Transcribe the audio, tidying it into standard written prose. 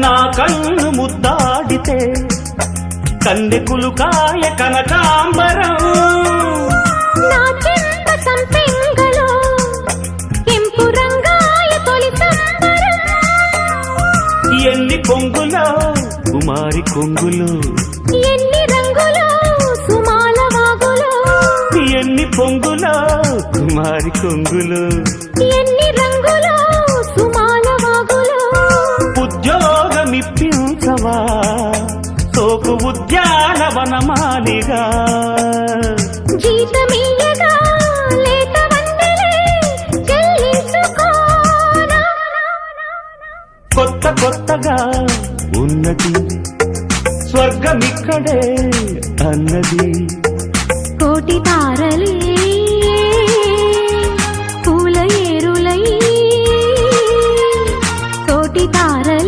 నా కన్ను ముద్దాడితే కన్నెకులు కాయ కనకాంబరం నా చెంప సంపెంగలో కెంపు రంగాయ తొలి సంబరం ఎన్ని కొంగులో కుమారి కొంగులు ఎన్ని రంగులో సుమాల వాగులో ఎన్ని పొంగులో కుమారి కొంగులు ఎన్ని రంగులో సుమాల వాగులో ఉద్యోగమిప్పించవా సోకు ఉద్యానవనమాలిగా జీతమీయగా లేత వందలే చెల్లించుకోనా కొత్త కొత్తగా ఉన్నది స్వర్గమిక్కడే అన్నది కోటి తారలే